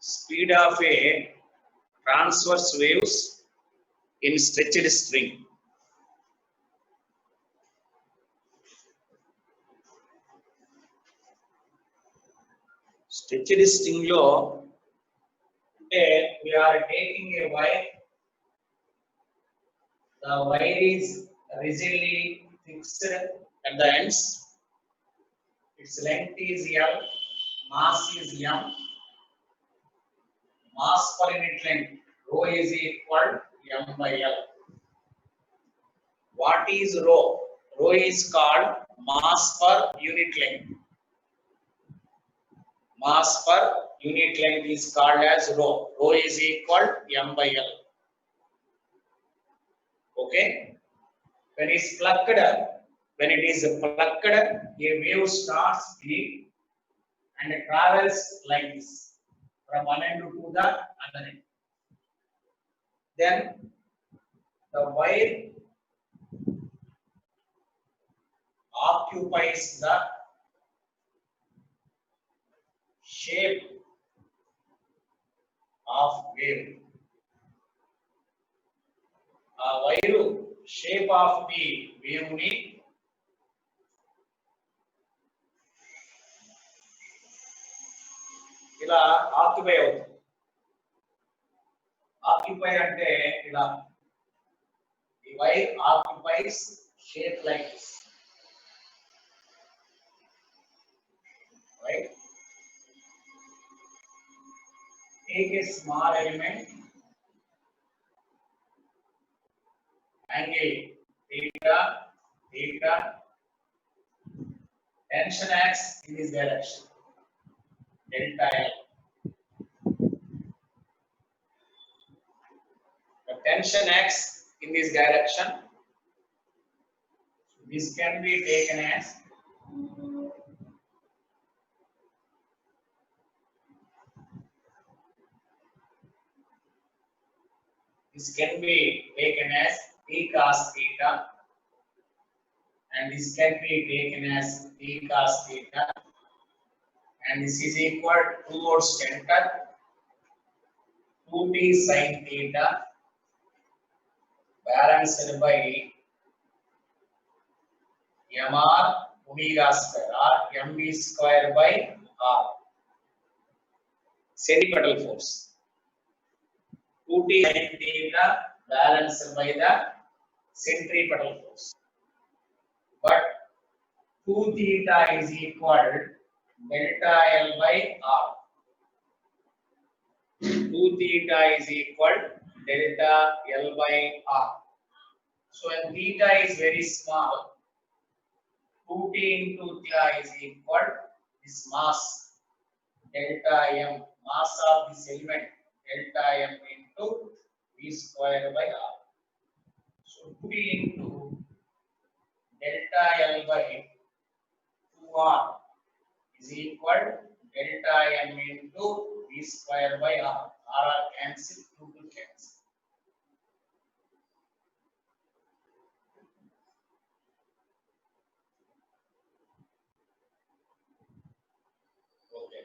speed of a transverse waves in stretched string. Stretched string lo we are taking a wire. The wire is rigidly fixed at the ends. Its length is L, mass is M. Mass per unit length rho is equal to M by L. What is rho? Rho is called mass per unit length. Mass per unit length is called as rho. Rho is equal to M by L. Okay? When it is plucked, a wave starts here and travels like this from one end to the other end. Then the wire occupies the shape of wave. Wire shape of the wave ni ఇలా occupy అవుతుంది. Occupy అంటే ఇలా the wire occupies shape like this, right? Take a small element, angle theta, tension acts in this direction, delta L. The tension acts in this direction. This can be taken as P cos theta, and this can be taken as P cos theta, and this is equal towards center 2t sin theta balanced by mr omega square or mv square by r. Centripetal force 2t sin theta balanced by the centripetal force. But 2 theta is equal delta L by R. 2 theta is equal delta L by R. So when theta is very small, 2t into theta is equal this mass delta M, mass of this element delta M into V square by R. So 2t into delta L by 2R is equal delta M into V square by R. R cancel, 2 to cancel. Okay.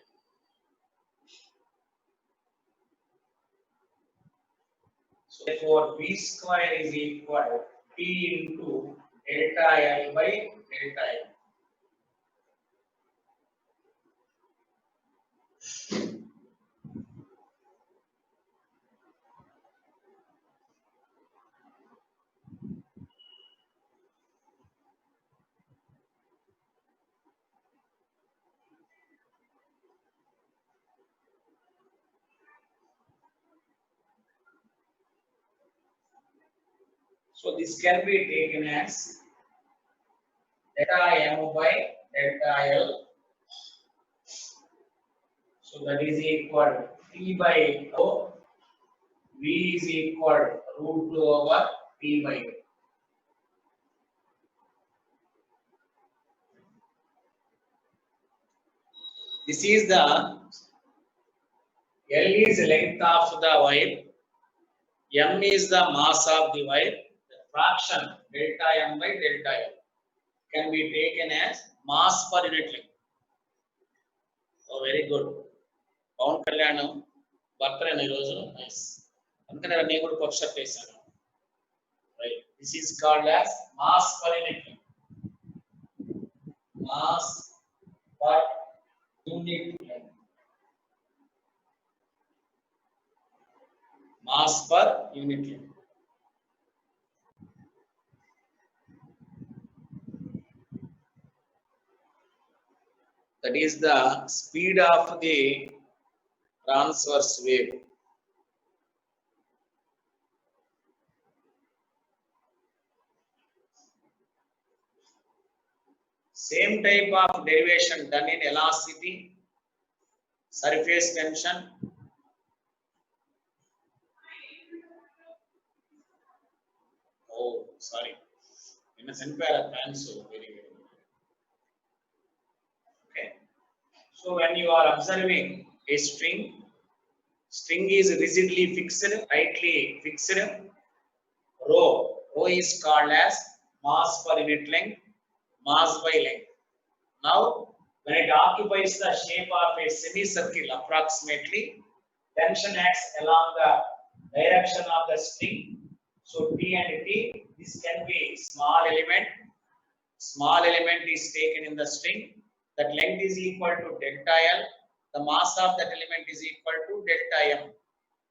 So therefore V square is equal P into delta L by delta M. So this can be taken as delta M by delta L. So that is equal P by O. V is equal root 2 over P by O. This is the L is length of the wire. M is the mass of the wire. The fraction delta M by delta L can be taken as mass per unit length. Oh, very good. Pawan Kalyanam, birthday ఈ రోజు nice అందుకనే నేను కూడా puff shirt వేసాను right this is called as mass per unit mass per unit mass per unit length. That is the speed of the transverse wave. Same type of derivation done in elasticity, surface tension. Oh, sorry. In a center so very. Okay. So when you are observing a string is rigidly fixed, tightly fixed. Rho is called as mass per unit length, mass by length. Now, when it occupies the shape of a semicircle approximately, tension acts along the direction of the string. So T and T, this can be small element. Small element is taken in the string. That length is equal to delta L. The mass of that element is equal to delta M.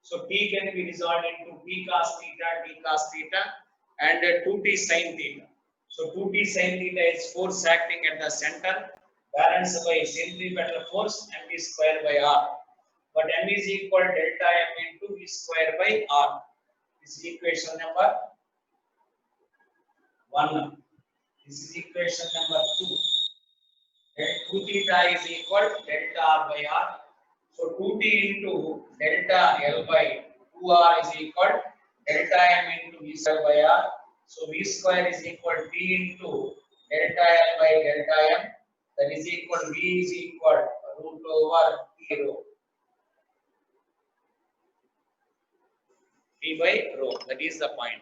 So T can be resolved into T cos theta, and 2T sin theta. So 2T sin theta is force acting at the center, balanced by centripetal force m square by r. But m is equal to delta m into v square by r. This is equation number 1. This is equation number 2. Then 2 theta is equal to delta r by r. So 2t into delta L by 2r is equal to delta m into v square by r. So v square is equal to t into delta L by delta m. That is equal to v is equal to root over t rho. V by rho. That is the point.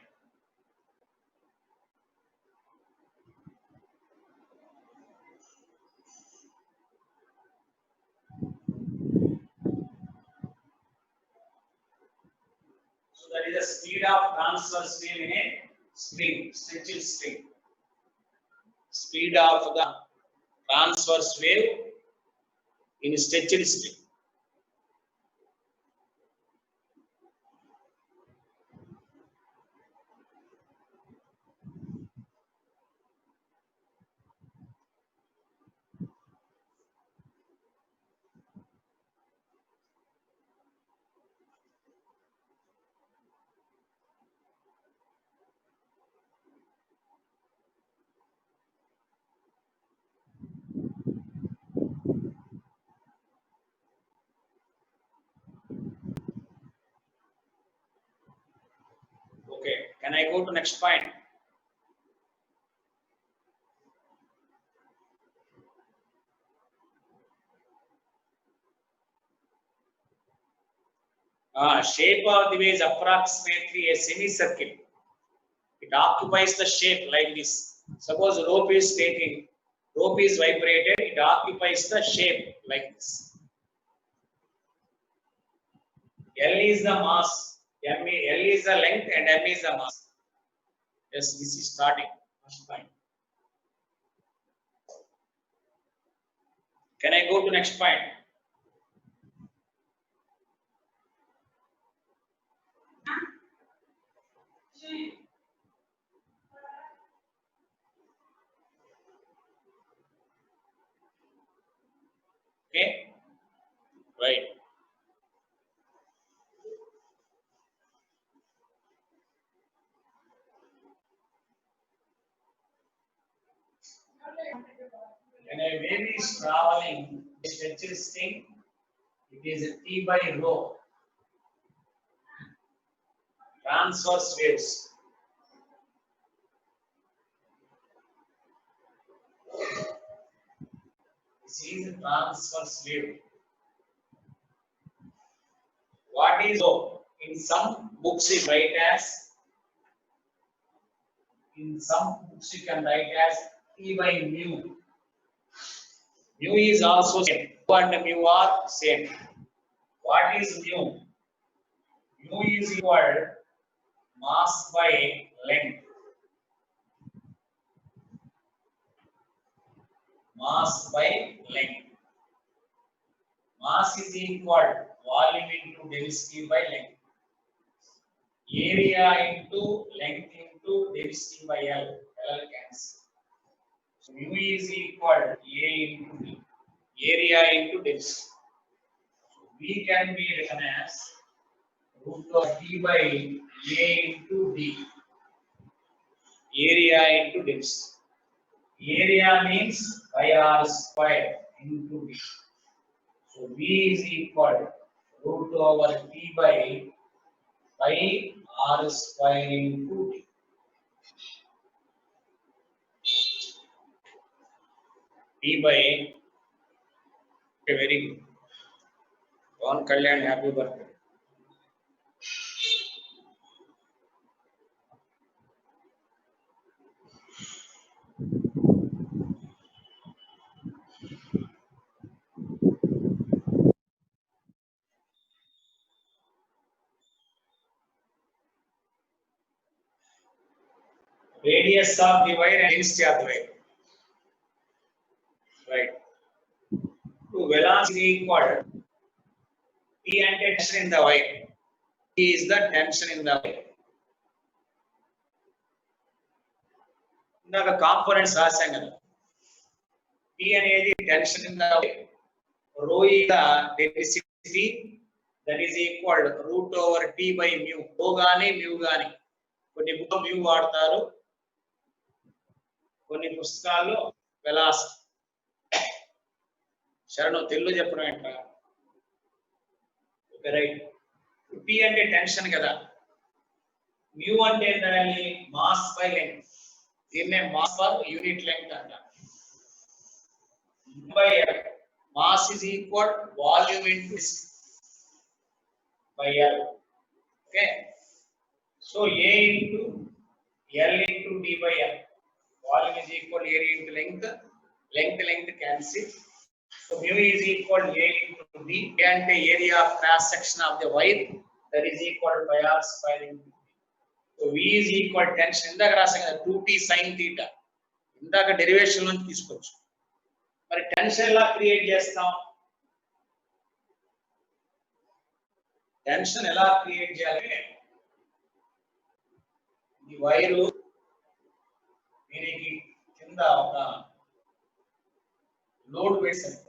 So that is the speed of transverse wave in a string, stretched string. Speed of the transverse wave in a stretched string. Okay, can I go to next point? Shape of the wave is approximately a semicircle. It occupies the shape like this. Suppose rope is vibrated, it occupies the shape like this. L is the mass, L is the length, and M is the mass. Yes, this is starting. First point. Can I go to next point? Okay, right. When a wave is traveling a stretched string, it is T by rho. Transverse waves. This is transverse wave. What is rho? In some books it write as. In some books you can write as T by mu. Mu is also same. Mu and mu are same. What is mu? mu is equal mass by length. Mass by length. Mass is equal volume into density by length. Area into length into density by L. L cancel. So mu is equal A into D. Area into density. So V can be written as root of T by A into D. Area into density. Area means pi r square into D. So V is equal root over T by pi r square into D. T by very good. Ron Kalyan, happy birthday. Radius of the wire and density of the wire. Right. To velocity equal T and tension in the wire. T is the tension in the wire. ఇందాక components రాశాం కదా. T అనేది tension in the wire. Rho is the density that is equal root over T by mu. Rho గాని mu గాని కొన్ని book mu వాడతారు, కొన్ని పుస్తకాల్లో velocity. శరణు తెలుగు చెప్పడం ఏంట? Okay right. T అంటే టెన్షన్ కదా, mu అంటే ఏంటండి? Mass by length. దీన్నే మాస్ పర్ యూనిట్ లెంగ్త్ అంటారు. By mass is equal volume into by L. Okay. So A into L into D by L. Volume is equal area into length. Length cancel. So mu is equal A into D. A and the area of cross section of the wire, that is equal pi r square into D. So V is equal tension. ఇందాక రాసాం కదా 2t sin theta. ఇందాక derivation నుంచి తీసుకోవచ్చు. మరి tension ఎలా create చేస్తాం? Tension ఎలా క్రియేట్ చేయాలి? ఈ వైరు దీనికి కింద ఒక లోడ్ వేసాను.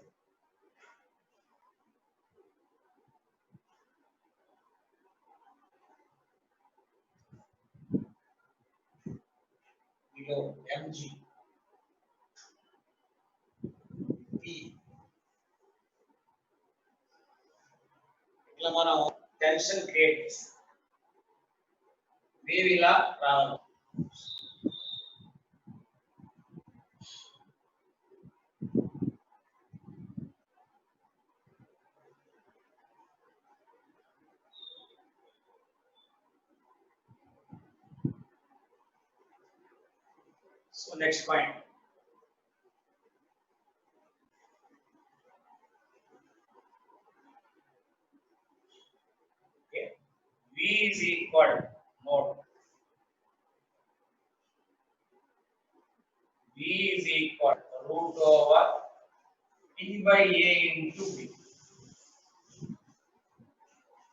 ఇదిగో mg p ఇట్లా మనం టెన్షన్ క్రియేట్ చేస్తాం. వేవ్ ఇలా రావాలి. So next point. Okay. V is equal, note, V is equal root over T by A into B.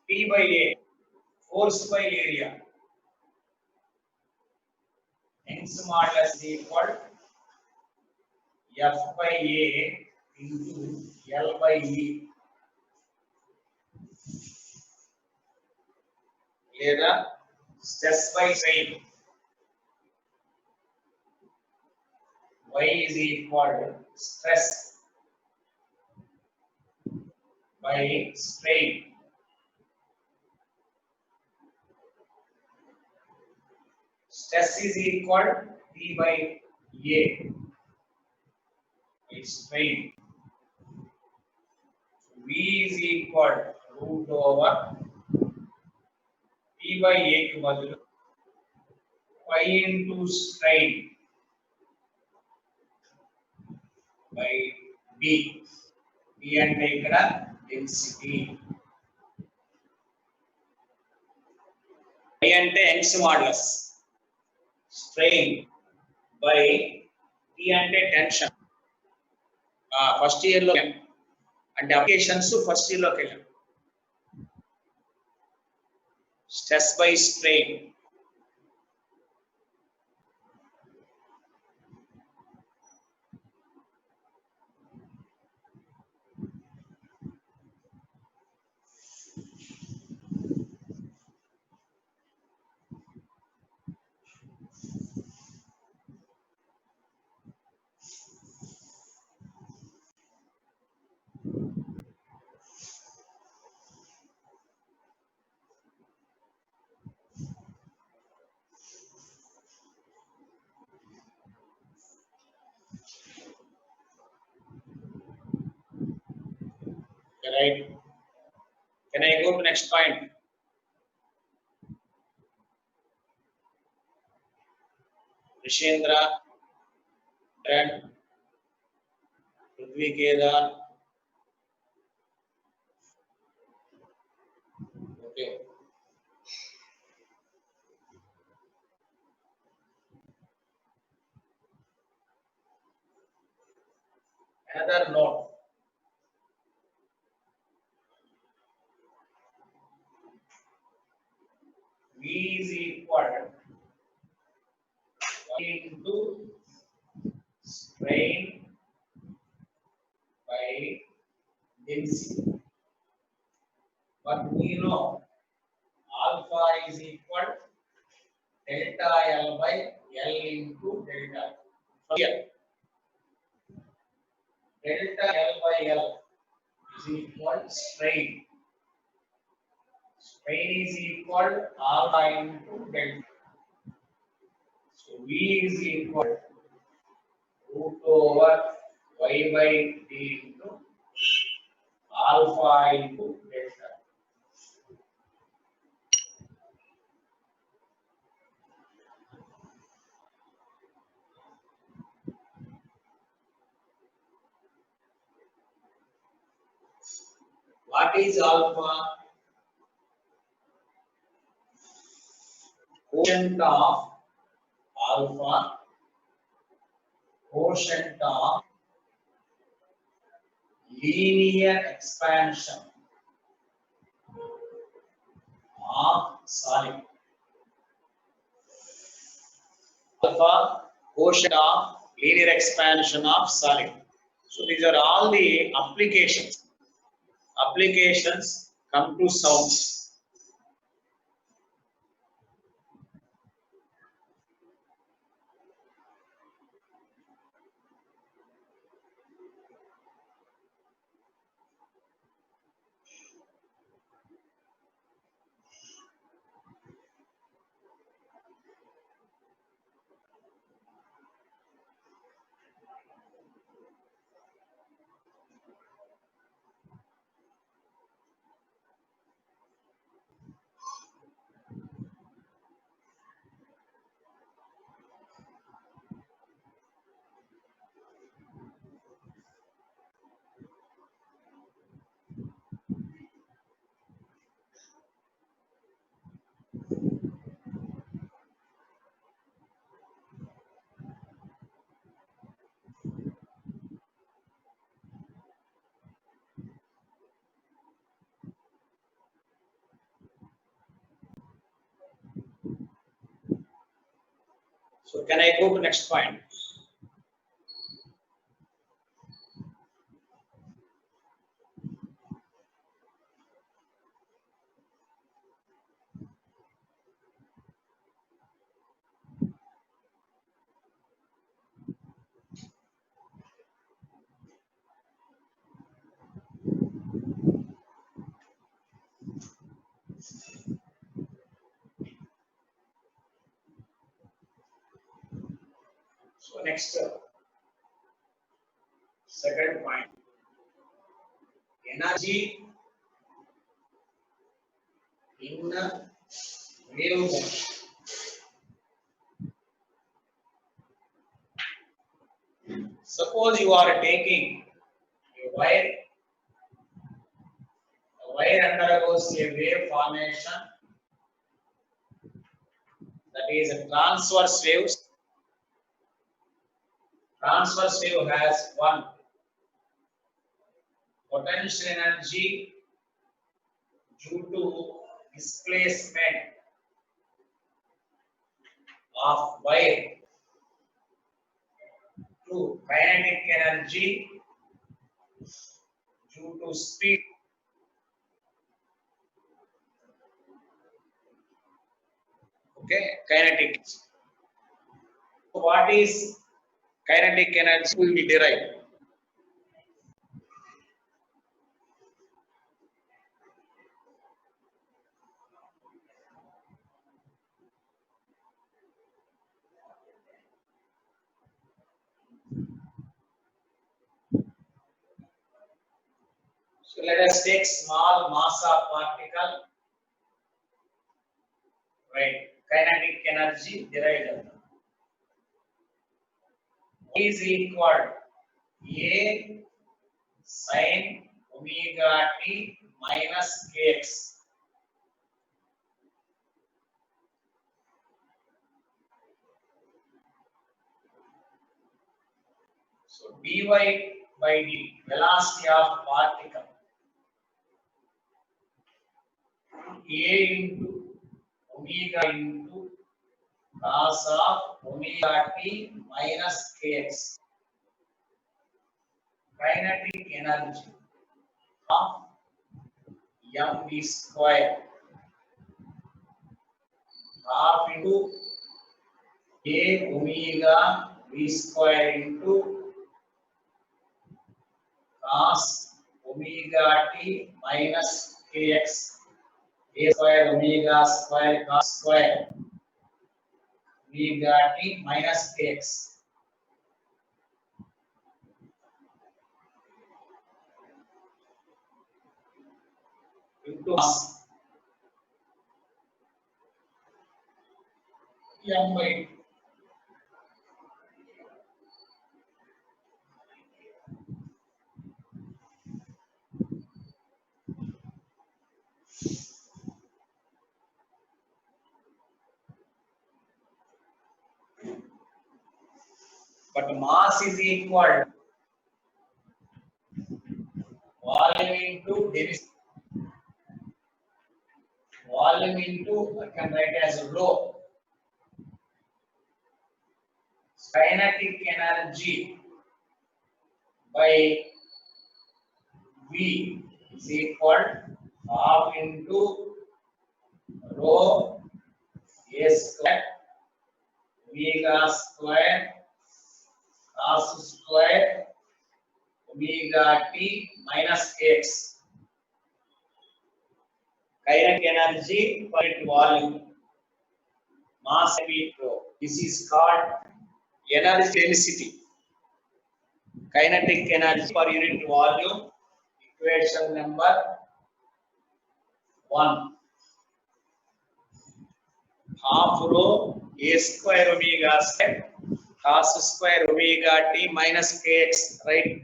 T by A, force by area. Hence modulus is equal F by A into L by E. లేదా stress by strain. Y is equal to stress by strain. Stress is equal to T by A by strain. V is equal to root over T by A కి బదులు pi into strain by B. B అంటే ఇక్కడ density. I అంటే Young's modulus strain by T అంటే tension first year లో అంటే applications first year లో వెళ్ళాం stress by strain right. Can I go to next point? Rishendra, Trent, Prithvi Kedar. Okay. Another note. V is equal into strain by density. But we know alpha is equal delta L by L into delta. Here, delta L by L is equal strain. Strain is equal alpha into delta. So V is equal root over y by t into alpha into delta. What is alpha? Quotient of alpha, quotient of linear expansion of solid. Alpha, quotient of linear expansion of solid. So these are all the applications. Applications come to sounds. So can I go to next point? So next, second point, energy in wave motion. Suppose you are taking a wire, the wire undergoes a wave formation That is a transverse waves. Transverse wave has one potential energy due to displacement of wire, to kinetic energy due to speed. Okay, kinetic. So what is kinetic energy? We will derive. So let us take small mass of particle, right? Kinetic energy derived is equal A sin omega t minus kx. So dy by dt, velocity of particle, A into omega into cos of omega t minus kx. Kinetic energy of mv square half into a omega v square into cos omega t minus kx. A square omega square cos square omega t minus kx. Into m by but mass is equal volume into density. Volume into, I can write as rho. Kinetic energy by V is equal half into rho A square omega square cos square omega t minus x. Kinetic energy per unit volume, mass v rho. This is called energy density. Kinetic energy per unit volume, equation number 1. Half rho a square omega square cos square omega t minus kx, right?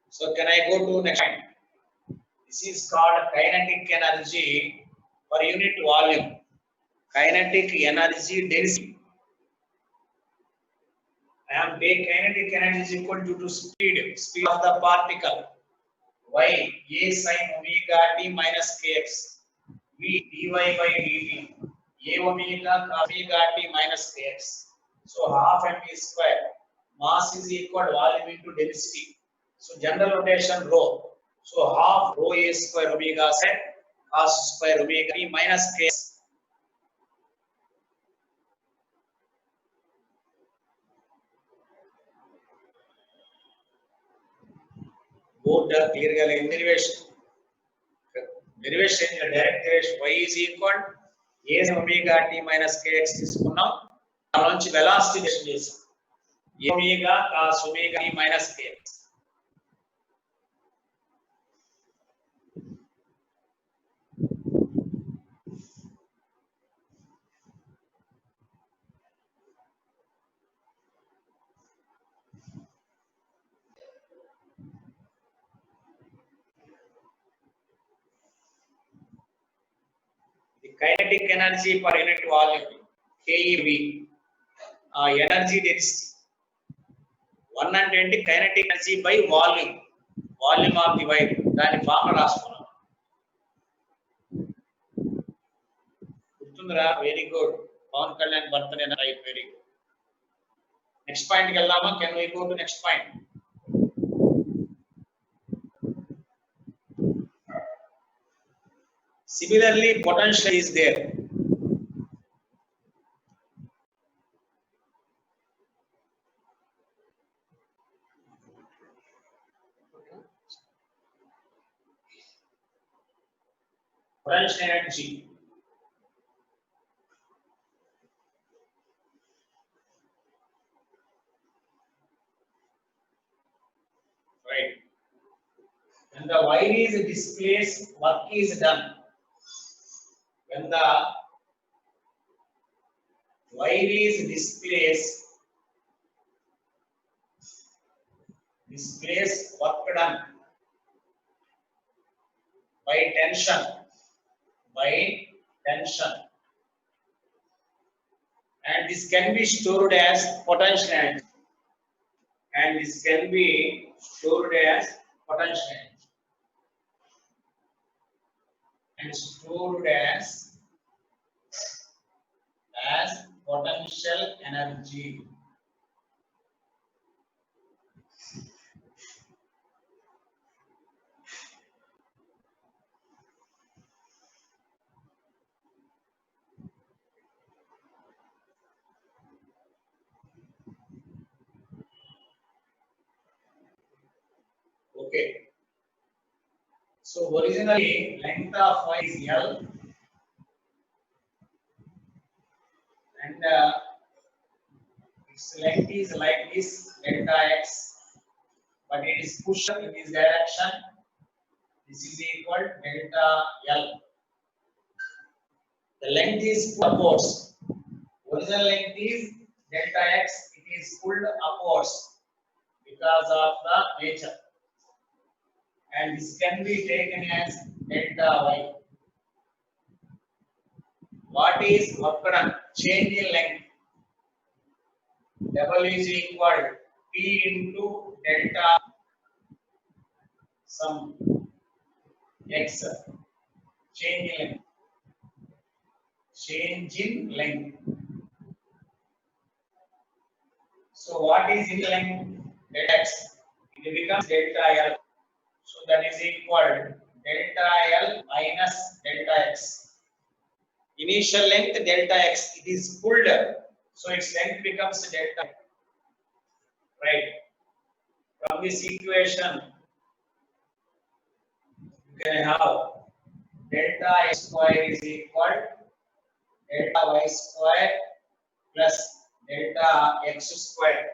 So can I go to next point? This is called kinetic energy per unit volume. Kinetic energy density. I am taking kinetic energy is equal to speed of the particle. Y a sin omega t minus kx. V dy by dt. A omega cos omega t minus kx. So half mv square. Mass is equal volume into density. So general notation rho. So half rho a square omega square cos square omega t minus kx. board clear గా లేదు derivation in the direct derivation y is equal a omega t minus kx తీసుకున్నాం దాని నుంచి velocity decision చేసాం a omega cos omega t minus kx kinetic energy per unit volume KEV energy density 1 అంటే ఏంటి kinetic energy by volume of the wire దాని formula రాసుకున్నాం గుర్తుందిరా very good Pawan Kalyan birthday right very good next point కి వెళ్దామా can we go to next point similarly potential is there potential energy right when the wire is displaced work is done when the wire is displaced work done by tension and this can be stored as potential energy and stored as potential energy okay so originally length of y is L and its length is like this delta x but it is pushed in this direction this is equal delta L the length is upwards original length is delta x it is pulled upwards because of the nature and this can be taken as delta y what is work done change in length W is equal P into delta some x change in length so what is in length delta x it becomes delta L so that is equal delta L minus delta x initial length delta x it is pulled so its length becomes delta right from this equation you can have delta x square is equal delta y square plus delta x square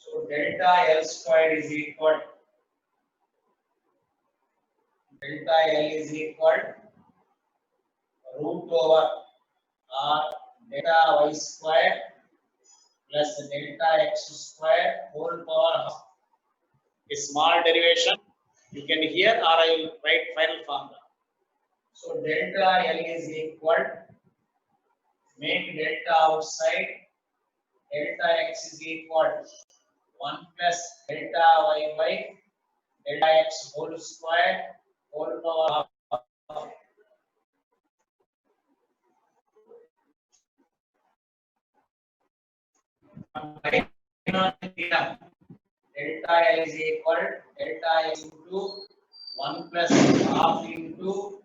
so delta L square is equal delta L is equal root over r delta y square plus delta x square whole power half. A small derivation you can hear or I will write final formula. So delta L is equal make delta outside delta x is equal 1 plus delta y by delta x whole square whole power half. Delta L is equal delta x into 1 plus half into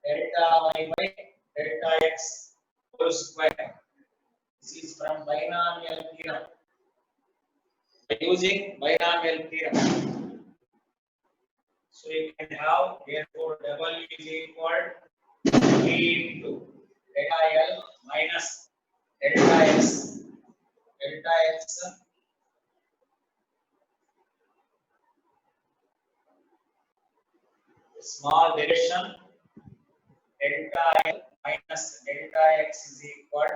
delta y by delta x whole square. This is from binomial theorem. using binomial theorem. So you can have therefore W is equal to V into delta L minus delta X. Delta X small derivation delta L minus delta X is equal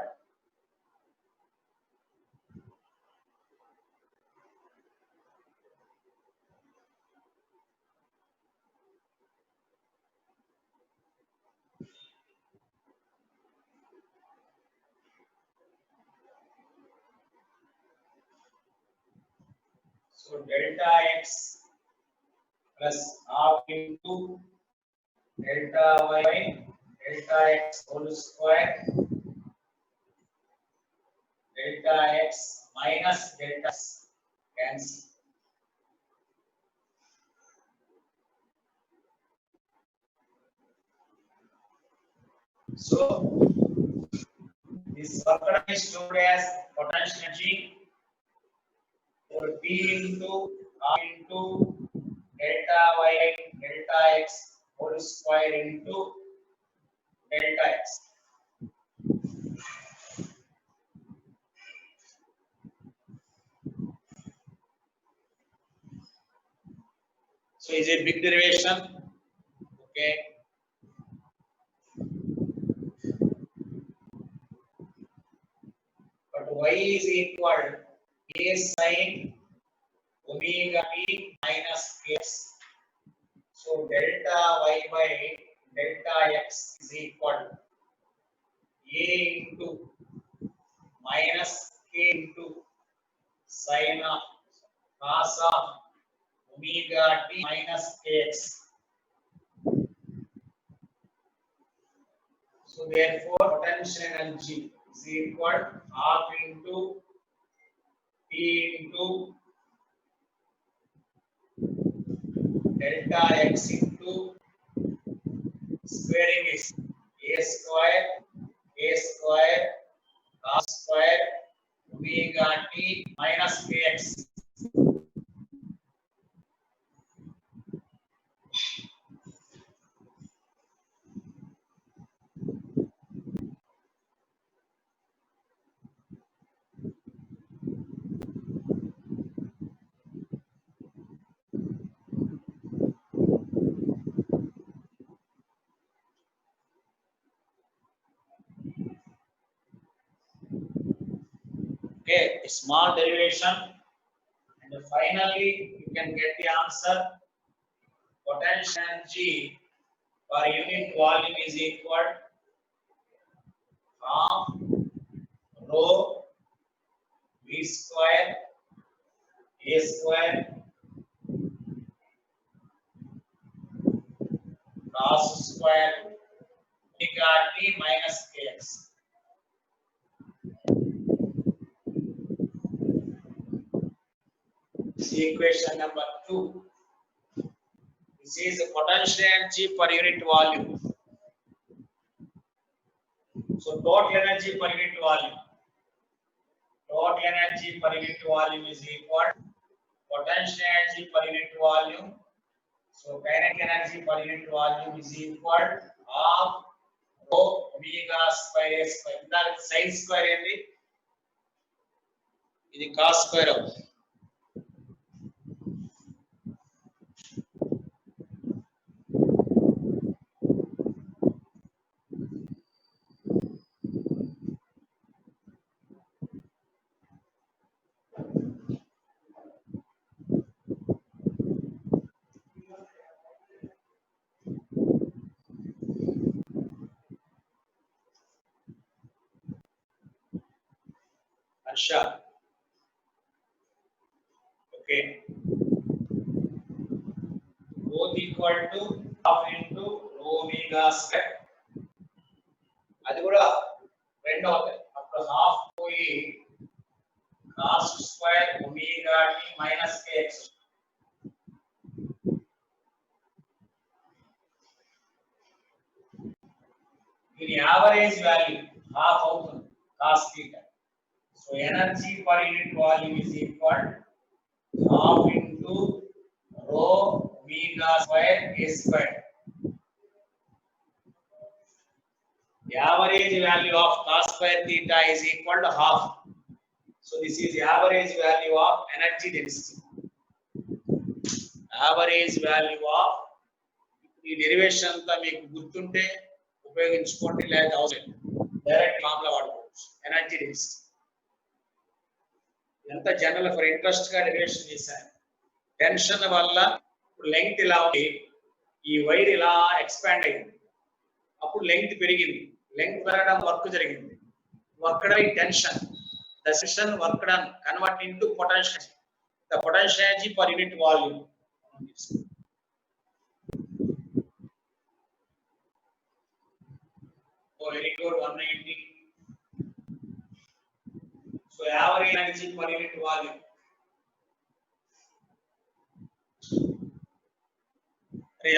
so delta X plus half into delta Y by delta X whole square delta X minus delta X cancel. So this work done is stored as potential energy for T into R into delta Y delta X whole square into delta X. So is a big derivation. Okay. But Y is equal A sin omega t minus x. So delta Y by delta X is equal A into minus K into sin of cos of omega t minus kx. So therefore potential energy is equal half into T into delta x into squaring is a square cos square omega t minus kx. Okay, a small derivation, and finally you can get the answer. Potential energy per unit volume is equal half rho v square a square cos square omega t minus kx. This is equation number 2. This is the potential energy per unit volume. So total energy per unit volume. Total energy per unit volume is equal potential energy per unit volume. So kinetic energy per unit volume is equal half rho omega square a square. That is sin square ఏంటి? ఇది cos square అవుతుంది. Harsha. Okay. Both equal to half into rho omega square. అది కూడా రెండు అవుతాయి. అప్పుడు half పోయి cos square omega t minus kx. దీని యావరేజ్ వాల్యూ హాఫ్ అవుతుంది cos theta. So energy per unit volume is equal half into rho omega square a square. The average value of cos square theta is equal to half. So this is the average value of energy density. Average value of ఈ derivation అంతా మీకు గుర్తుంటే ఉపయోగించుకోండి, లేదా అవసరం direct formula వాడుకోవచ్చు. Energy density ఎంత general for interest గా డెరివేషన్ చేశాను. టెన్షన్ వల్ల లెంగ్త్ ఇలా ఉంది, ఈ వైర్ ఇలా ఎక్స్పాండ్ అయింది, అప్పుడు లెంగ్త్ పెరిగింది. లెంగ్త్ పెరగడం వర్క్ జరిగింది. Work done tension, the section work done convert into potential, the potential energy per unit volume. Oh, very good, 190. So average energy per unit volume.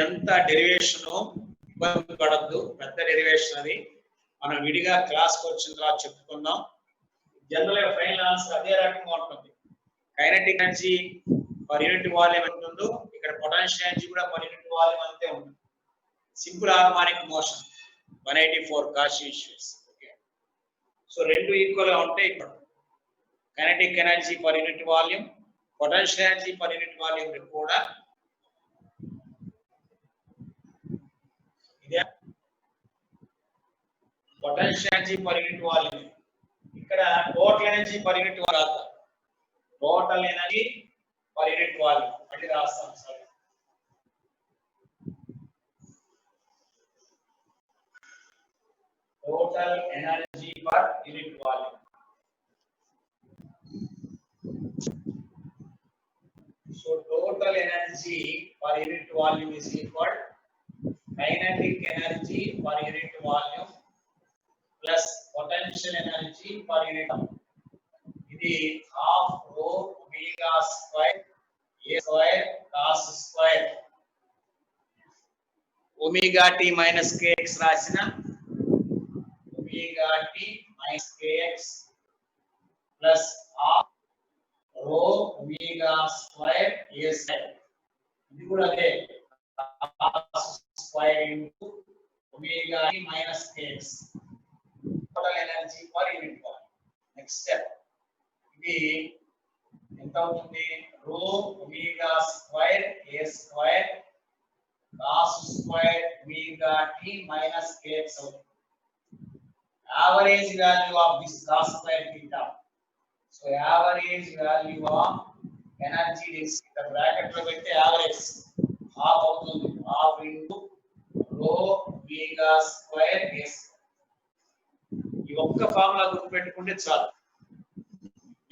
ఎంత డెరివేషన్ ఇబ్బంది పడద్దు, పెద్ద డెరివేషన్ అది మనం విడిగా క్లాస్కి వచ్చిన తర్వాత చెప్పుకుందాం. జనరల్ ఫైనల్ ఆన్సర్ అదే రకంగా ఉంటుంది. Kinetic energy per unit volume ఎంత ఉందో ఇక్కడ పొటెన్షియల్ ఎనర్జీ కూడా పర్ యూనిట్ వాల్యూమ్ అంతే ఉంటుంది. Simple harmonic motion 184 Cauchy-Schwarz. Okay, so రెండు ఈక్వల్ గా ఉంటే ఇప్పుడు kinetic energy per unit volume, potential energy per unit volume కూడా ఇదే. Potential energy per unit volume ఇక్కడ total energy per unit volume, total energy per unit volume మళ్ళీ రాస్తాం sir. Total energy per unit volume. So total energy per unit volume is equal kinetic energy per unit volume plus potential energy per unit. ఇది half rho omega square a square cos square omega t minus kx రాసిన omega t minus kx plus half rho omega square a square. ఇది కూడా అదే cos square into omega t minus kx. Total energy per unit volume. Next step. ఇది ఎంత అవుతుంది? rho omega square a square cos square omega t minus kx అవుతుంది. Average value of this cos square theta. So average value of energy density. The bracket lo pette average half avutundi, half into rho omega square s. ఈ ఒక్క formula గుర్తు పెట్టుకుంటే చాలు,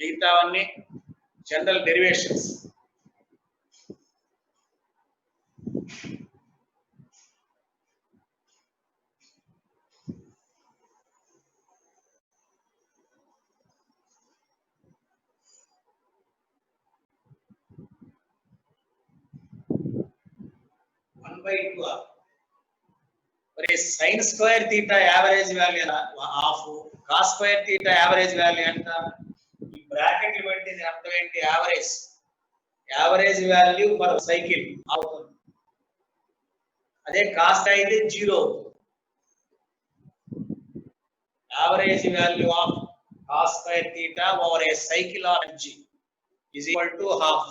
మిగతావన్నీ general derivations. మరి sin square theta average value half, cos square theta average value ఎంత? ఈ bracket పెట్టింది అర్థం ఏంటి? Average, average value per cycle అవుతుంది. అదే కాస్ట్ అయితే 0 అవుతుంది. Average value of cos square theta over a cycle of energy is equal to half.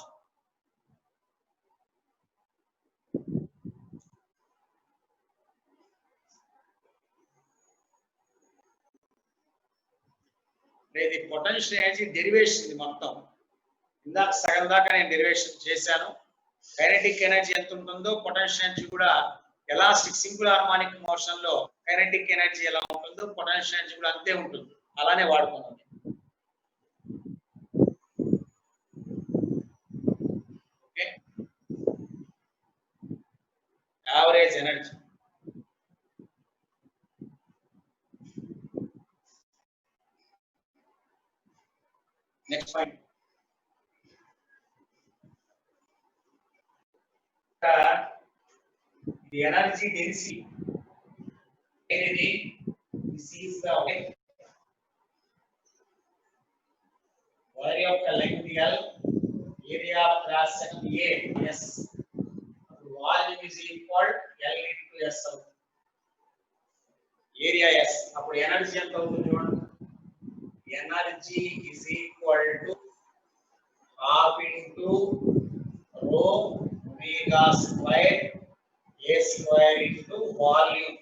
ఇది పొటెన్షియల్ ఎనర్జీ డెరివేషన్. ఇది మొత్తం ఇందాక సగం దాకా నేను డెరివేషన్ చేశాను. కైనెటిక్ ఎనర్జీ ఎంత ఉంటుందో పొటెన్షియల్ ఎనర్జీ కూడా, ఎలాస్టిక్ సింపుల్ హార్మోనిక్ మోషన్ లో కైనెటిక్ ఎనర్జీ ఎలా ఉంటుందో పొటెన్షియల్ ఎనర్జీ కూడా అంతే ఉంటుంది. అలానే వాడుకున్నాం. Okay, average energy. Next point, the energy density. This is the wire of length L, area area of cross section A, S. Volume is equal L into S. Area S. అప్పుడు energy ఎంత అవుతుంది చూడండి. Energy is equal to half into rho omega square A square into volume.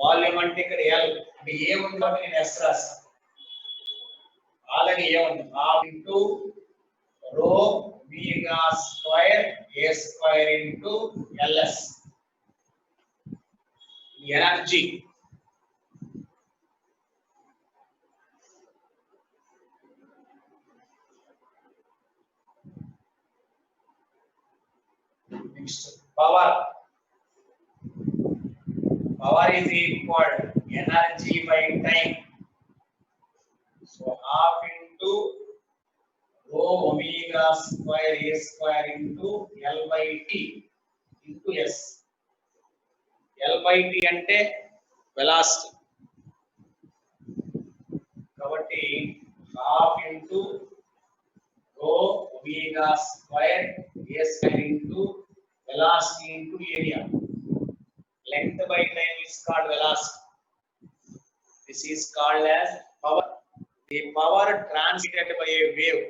Volume అంటే ఇక్కడ L అంటే ఏ ఉంది కాబట్టి నేను S రాస్తాను. ఆల్రెడీ ఏ ఉంది హాఫ్ ఇంటూ రో omega square A square into LS. Energy next power. Power is equal energy by time. So half into rho omega square A square into L by T into S. L by T అంటే velocity. కాబట్టి half into rho omega square A square into velocity into area. Length by time is called velocity. This is called as power. The power transmitted by a wave.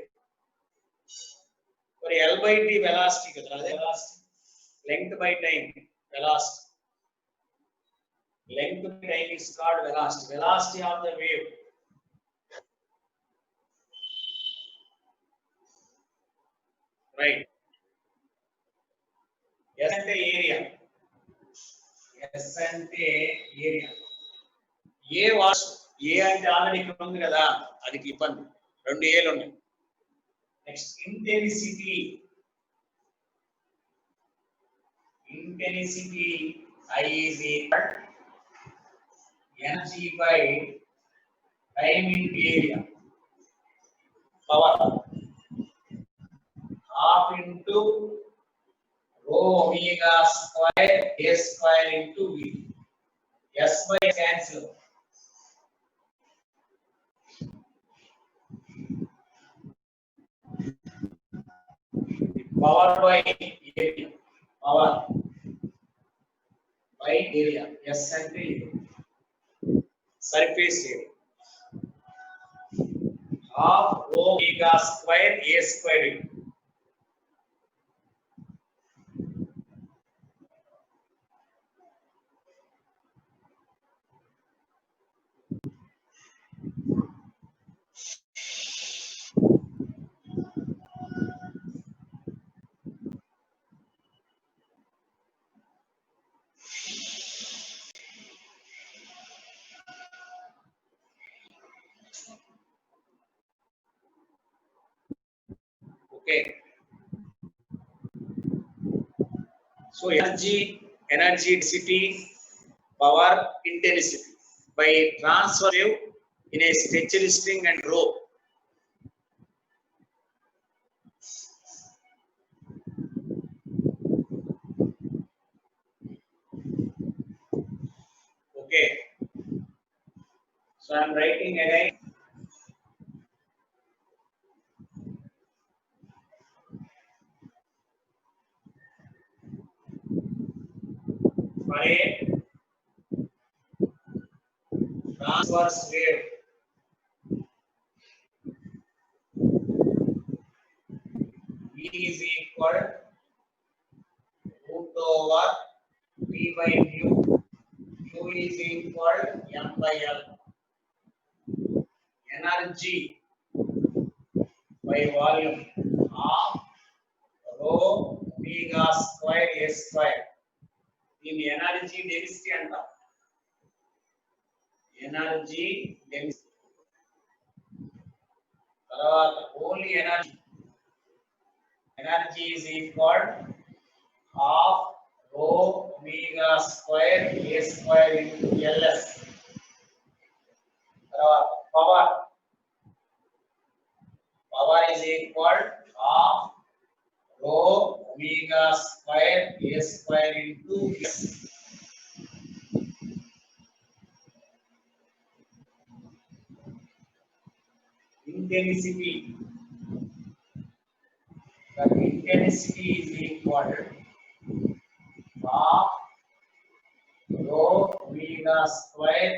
For L by T velocity kada velocity. Length by time velocity. Length by time is called velocity. Velocity of the wave. Right. S ante area. S అంటే area. A was a అంటే already ఇక్కడ ఉంది కదా, అది ఇబ్బంది. రెండు ఏలు ఉన్నాయి. Next intensity. Intensity I is equal energy by time into area. Power half into rho omega square A square into V. S by cancel. Power by area. Power by area. S ante surface area. Half rho omega square A square into okay. So energy density, power, intensity by transfer wave in a stretched string and rope. Okay. So I am writing again. For a transverse wave, V is equal root over V by mu. Mu is equal M by L. Energy by volume of rho omega square A square. దీని energy density అంటాం. Energy density తర్వాత only energy is equal half rho omega square A square into LS. తర్వాత power is equal half rho omega square A square into S. intensity. The intensity is equal half rho v the square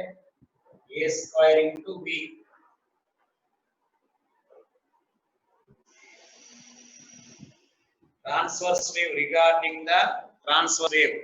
a square into v. Transverse wave, regarding the transverse wave.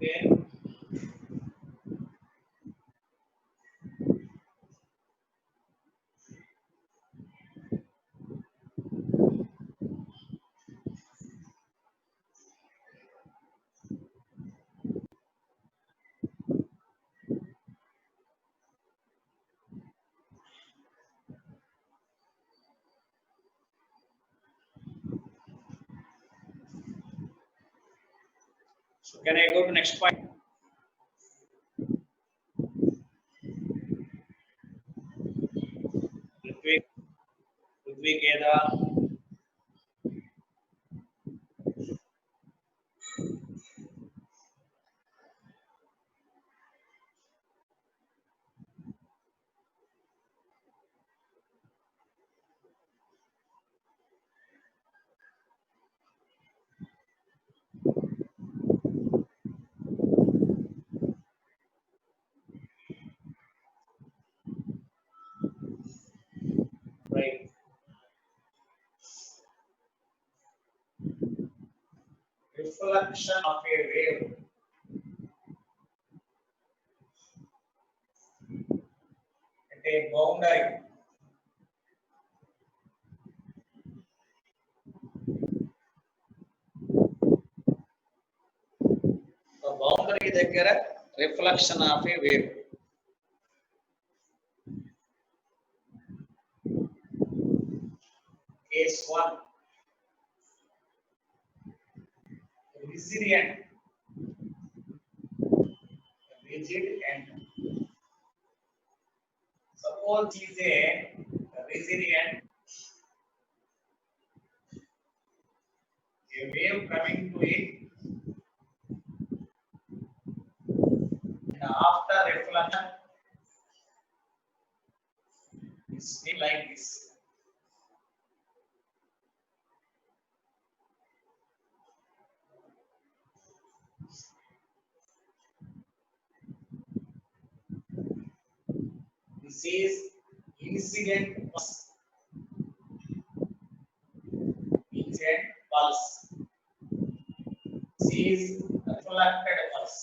Okay. So can I go to next point? Ridvigeda. Right. Reflection of a wave at a boundary. The boundary దగ్గర reflection of a wave. Case 1. Resilient. Rigid end. Suppose is a resilient, a wave coming to it, and after reflection is still like this. This is incident pulse. Incident pulse. This is reflected pulse.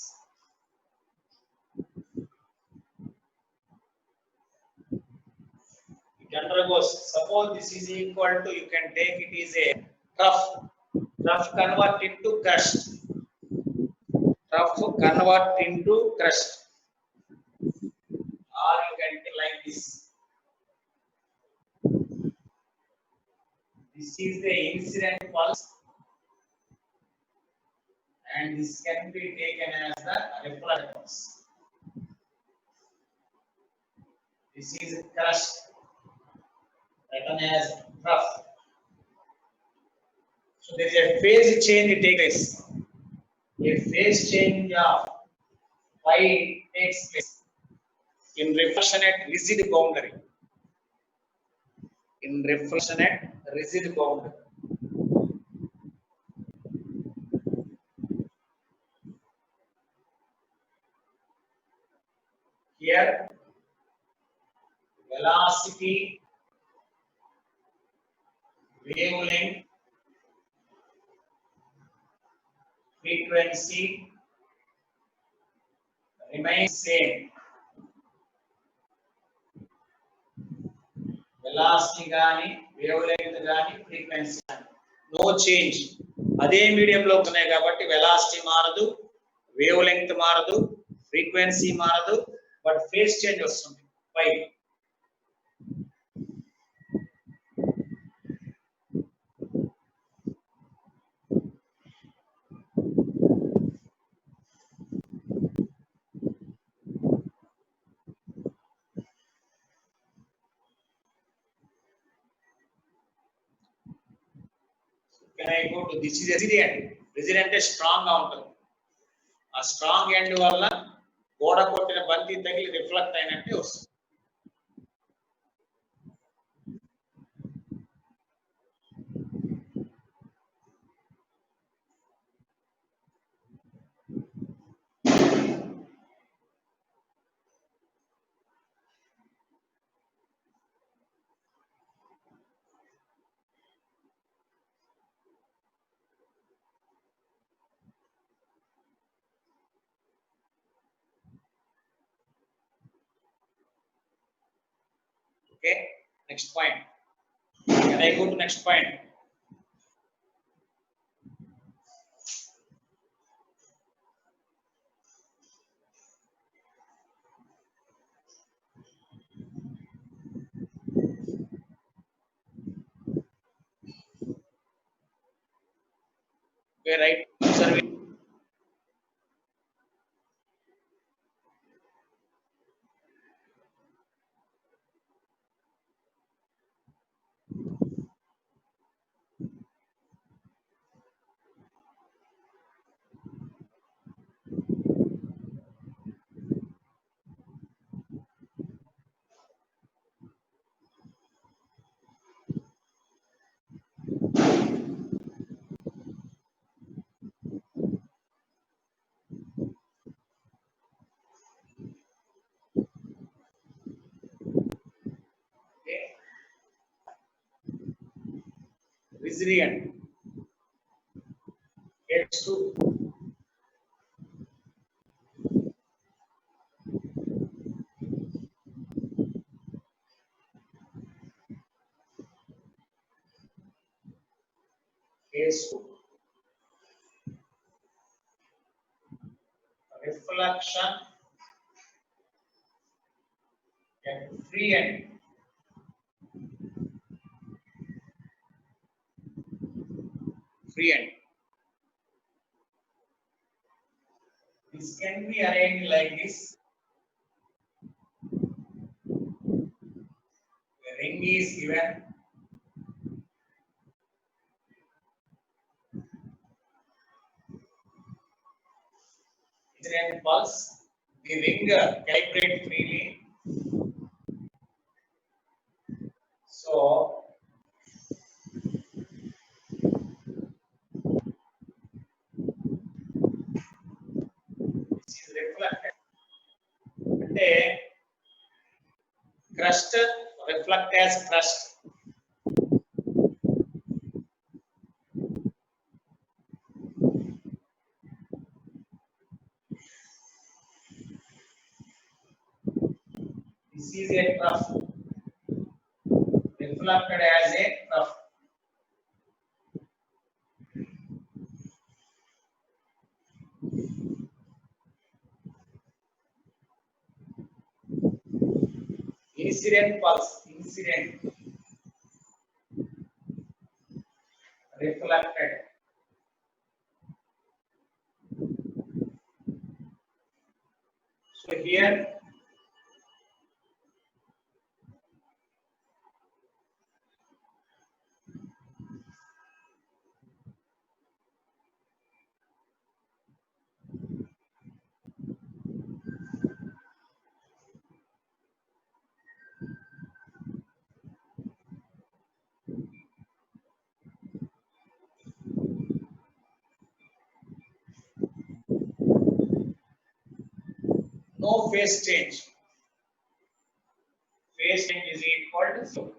It undergoes. Suppose this is equal to, you can take it is a trough. Trough convert into crust. rough convert into crust, or you can take like this. This is the incident pulse, and this can be taken as the reflected pulse. This is crust, written as rough. So there is a phase change takes place. A phase change of phi takes place in reflection at rigid boundary. In reflection at rigid boundary. Here, velocity, wavelength, frequency remains same. Velocity gaani, wavelength gaani, frequency gaani, no change. అదే medium లో ఉన్నాయి కాబట్టి velocity మారదు, wave length మారదు, frequency మారదు, but phase change వస్తుంది. పై Can I go to this is resilient. Resilient అంటే strong గా ఉంటుంది. ఆ స్ట్రాంగ్ ఎండ్ వల్ల గోడ కొట్టిన బంతి తగిలి రిఫ్లెక్ట్ అయినట్టే వస్తుంది. Okay, next point. Can I go to next point? Okay, right. Observing. Okay. Resilient. Case 2. Case 2. Reflection at free end. Free end. This can be arranged like this. The ring is given. Incident pulse. The ring calibrate freely. So this is reflected. అంటే crust reflect as crust. This is a trough reflected as a trough. incident pulse, incident reflected. So here no phase change. Phase change is equal to 0.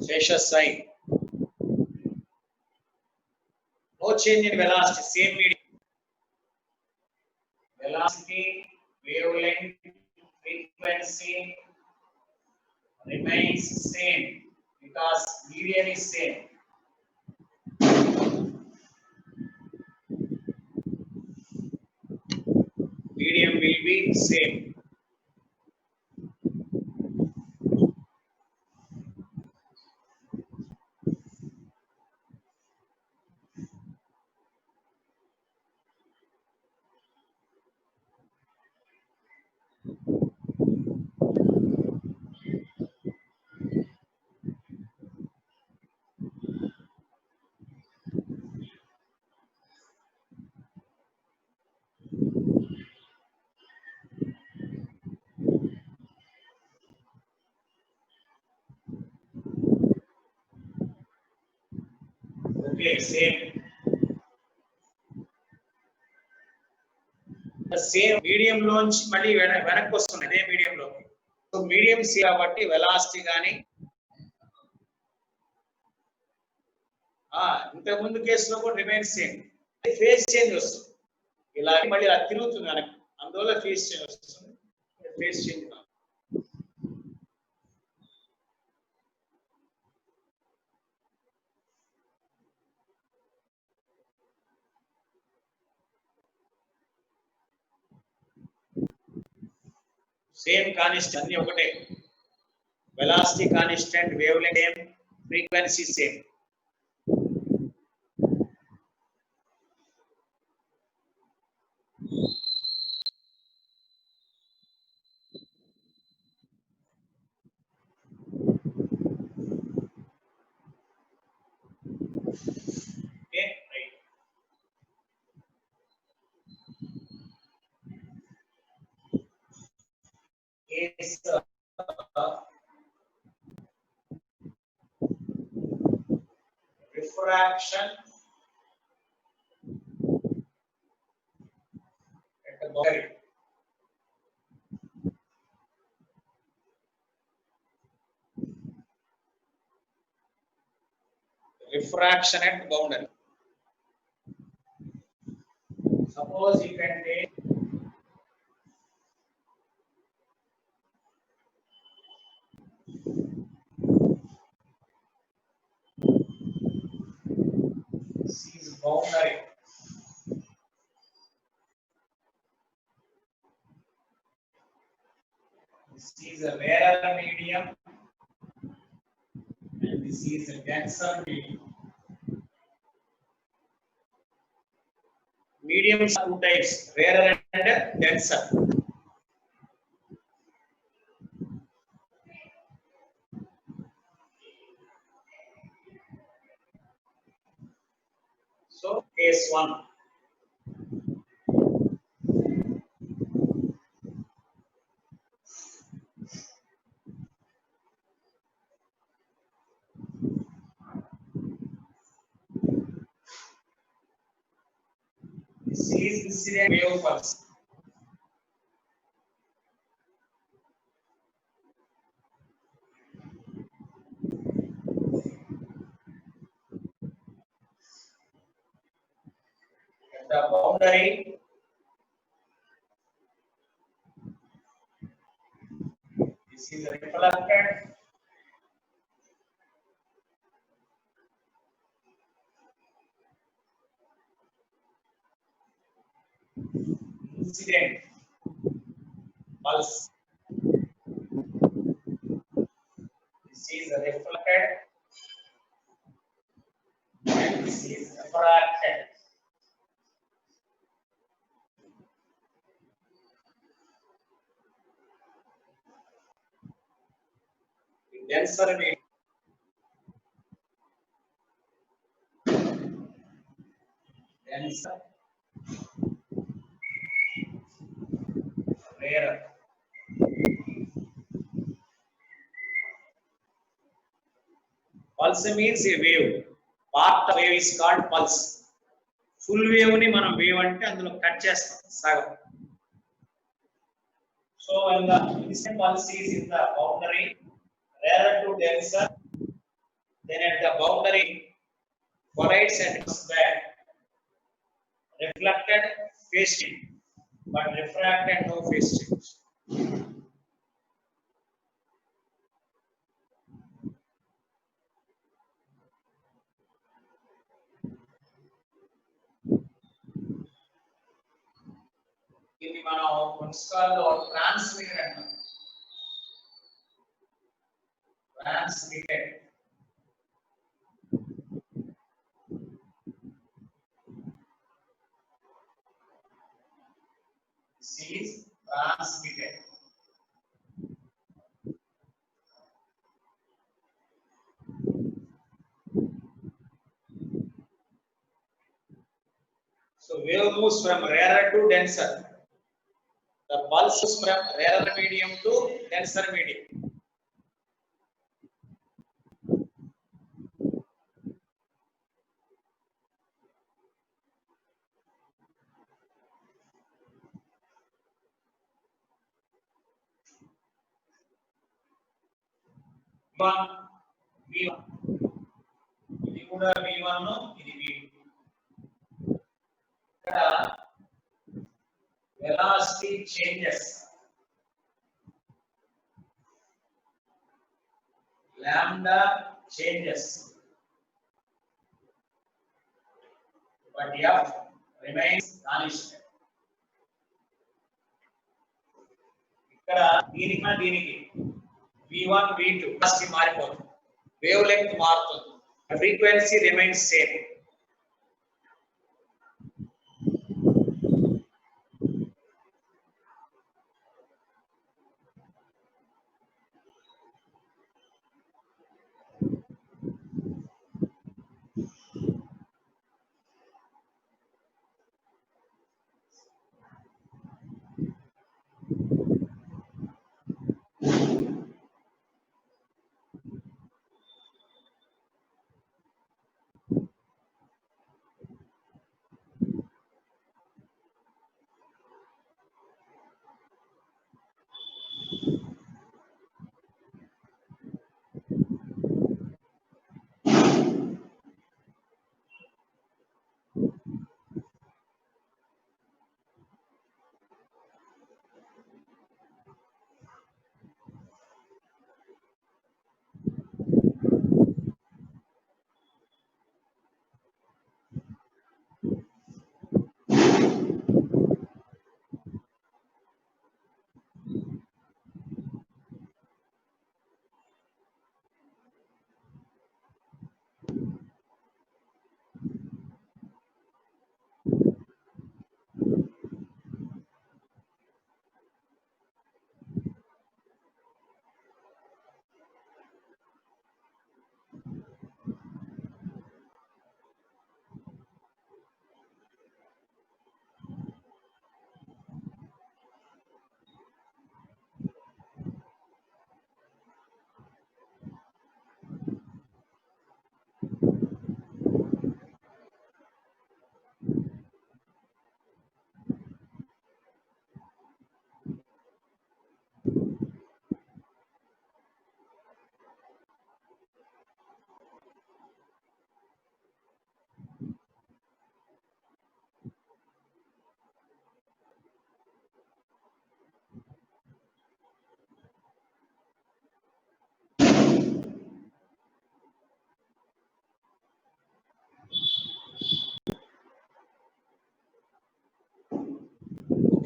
Sesha sign. No change in velocity, same medium. Velocity, wavelength, frequency remains same because medium is same. Medium will be same. Okay, same. The same medium launch మళ్ళీ వెనక్కి వస్తుంది అదే medium లో. So medium C కాబట్టి velocity గాని ఇంతకు ముందు కేసులో కూడా రిమైన్ సేమ్. ఫేజ్ చేంజ్ వస్తుంది. ఇలా మళ్ళీ అది తిరుగుతుంది వెనక్కి. అందువల్ల ఫేజ్ చేంజ్ వస్తుంది. ఫేజ్ చేంజ్ సేమ్ కాన్స్టెంట్ అన్ని ఒకటే. Velocity constant, wave length same, frequency same. Okay, right. Is refraction at the boundary. Refraction at boundary. Suppose you can take this is boundary. This is a rarer medium and this is a denser medium. Mediums are two types, rarer and denser. So case 1. This is incident wave pulse. At the boundary, This is reflected. Incident pulse. This is reflected and this is refracted. Denser medium. Denser. Rarer. Pulse means a wave. Part of wave is called pulse. Full wave ni మనం wave అంటే అందులో cut చేస్తాం సగం. So when the instant pulse is in the boundary rarer to denser, then at the boundary collides and comes back. Reflected phase change, but refracted no phase change. ఇది మనం మున్సిపాల్లో transmitter అంటాం. Transmitted. This is transmitted. So wave moves from rarer to denser. The pulse moves from rarer medium to denser medium. V1 ఇది కూడా V1 ఇది V2. ఇక్కడ velocity changes. Lambda changes. But F remains constant. ఇక్కడ దీనికి V1 V2 velocity మారిపోతుంది. Wave length మారుతుంది. Frequency remains same.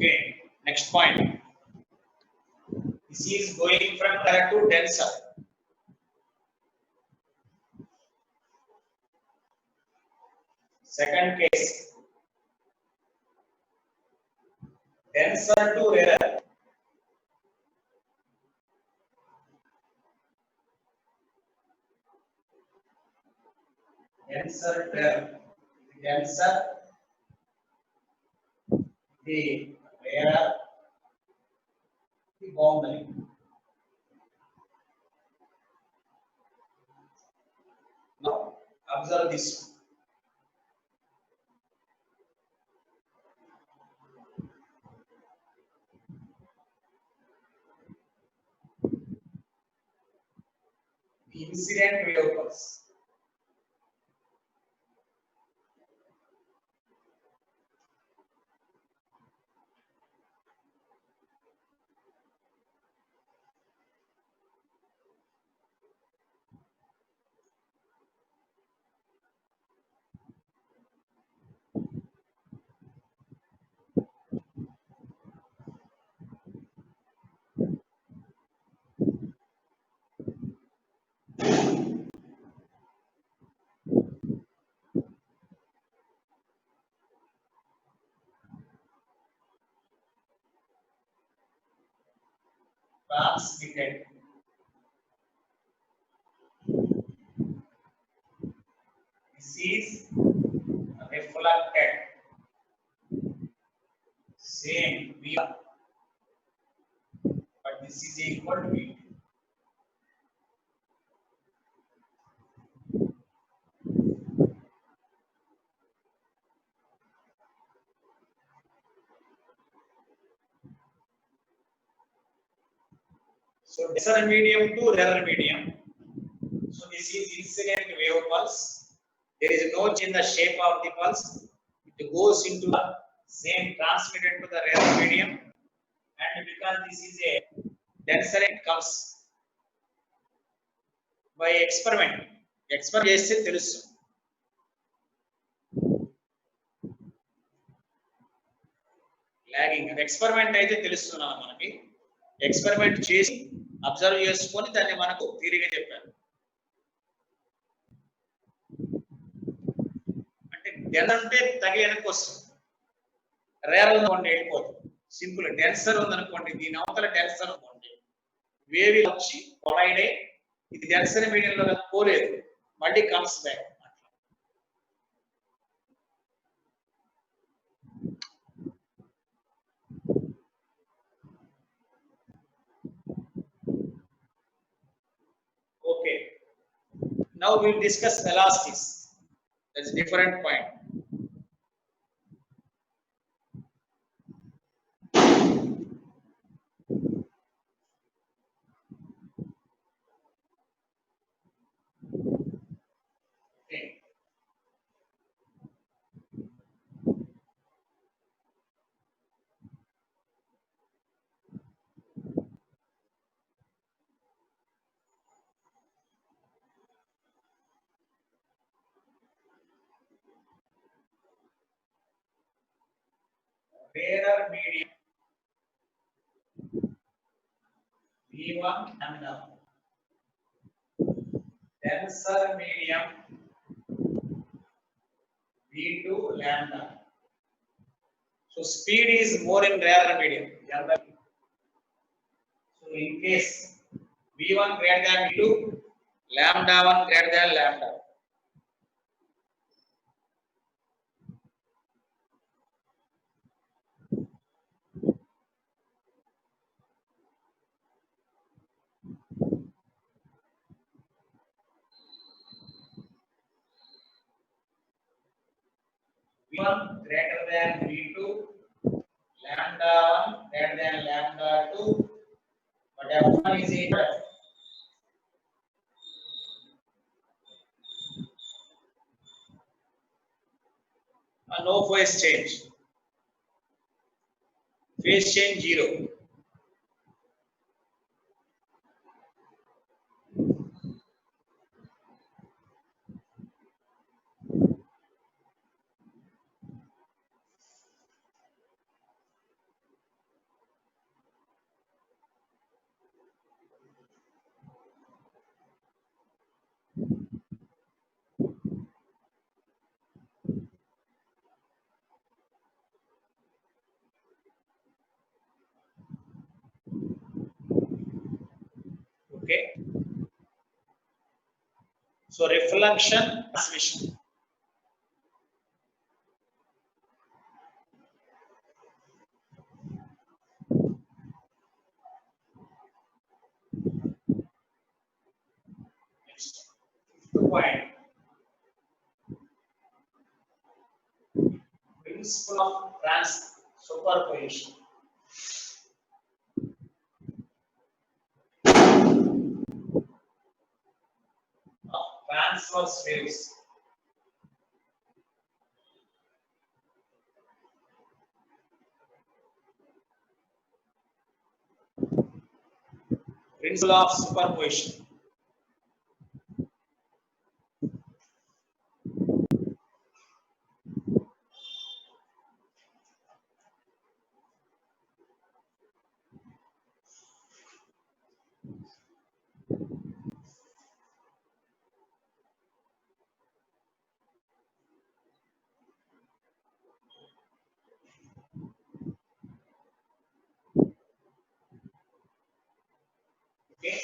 Okay, next point. This is going from rare to denser. Second case, denser to rarer. Denser to rarer. Denser, the rarer, the boundary. Now, observe this. The incident wave pulse. Transmitted. This is reflected. Same V, but this is equal to V. So denser medium to rarer medium. So this is incident wave pulse. There is no change in the shape of the pulse. It goes into the same transmitted to the rarer medium, and because this is a denser, it comes by experiment. Experiment చేస్తే తెలుసు. Logging అది experiment అయితే తెలుస్తున్నా మనకి. Experiment చేసి observe చేసుకొని దాన్ని మనకు థియరీగా చెప్పారు. అంటే డెన్ అంటే తగి వెనక్కి వస్తుంది, రేర్ ఉందనుకోండి వెళ్ళిపోతుంది. సింపుల్. డెన్సర్ ఉందనుకోండి, దీని అవతల డెన్సర్ అనుకోండి, వేవి వచ్చి కొలైడ్ అయ్యి ఇది డెన్సర్ మీడియంలో పోలేదు, మళ్ళీ comes back. Okay. Now we'll discuss velocities. That's a different point. Okay. Rarer medium V1 lambda. Denser medium V2 lambda. So speed is more in rarer medium. So in case V1 greater than V2, lambda 1 greater than lambda. V1 greater than V2, lambda 1 greater than lambda 2, but F1 is equal. No phase change. Phase change 0. Okay. So reflection, transmission. Next, 2 point. Principle of superposition. Of transverse waves. Principle of superposition. Okay.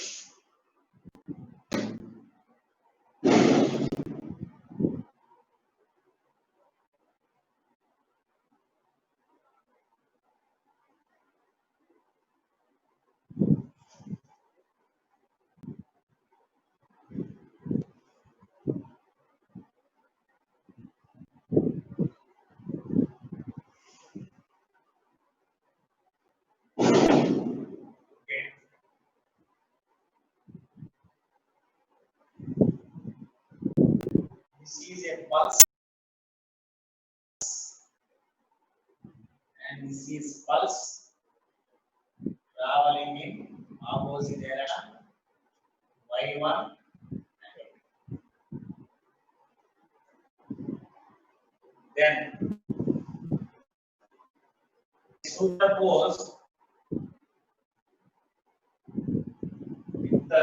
Okay. This is a pulse and this is pulse traveling in opposite direction y1 and then superpose with the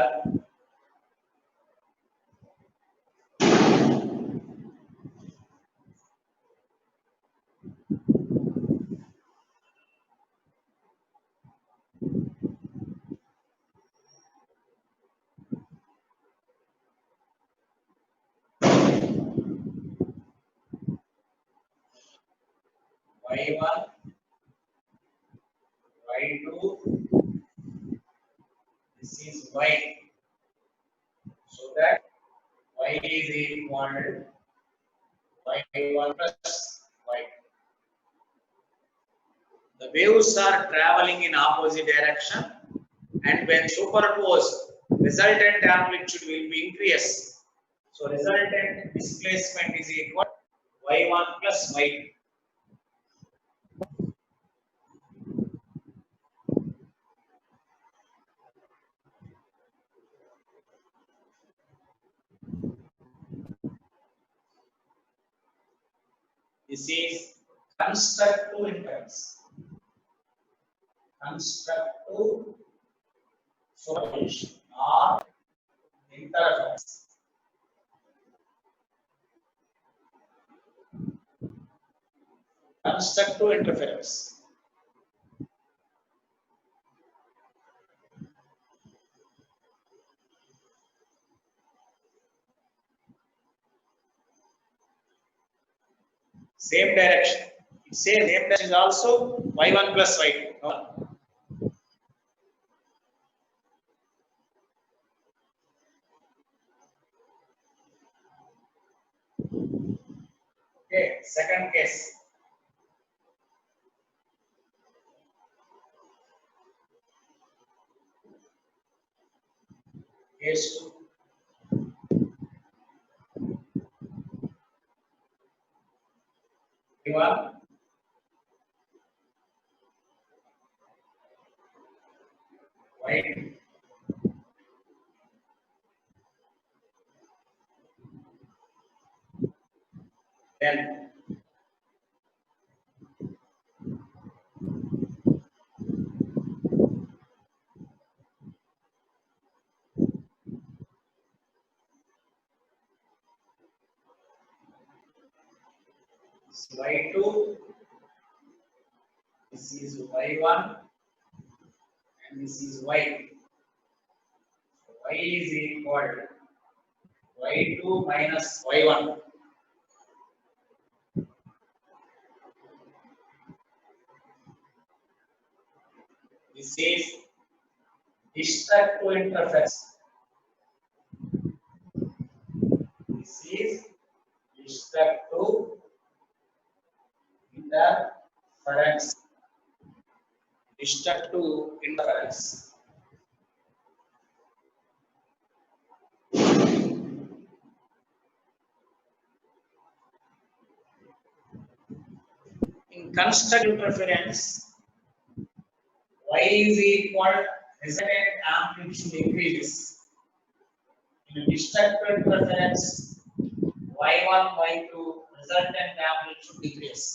y1 y2, this is y, so that y is equal to y1 plus y. The waves are traveling in opposite direction, and when superposed, resultant amplitude will be increased. So resultant displacement is equal to y1 plus y2. This is constructive interference. Constructive superposition or interference. Constructive interference. Same direction. Same direction is also y1 plus y2. No? Okay, second case. Case 2. Y1 y2. Then y2, this is y1 and this is y. y is equal y2 minus y1. This is destructive interference. This is destructive interference. Destructive interference. In constructive interference, y is equal resultant amplitude increases. In destructive interference, y1, y2 resultant amplitude decrease.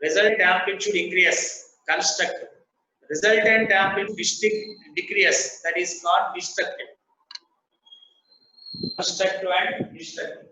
Resultant amplitude increase, constructive. Resultant amplitude decrease, that is called destructive. Constructive and destructive.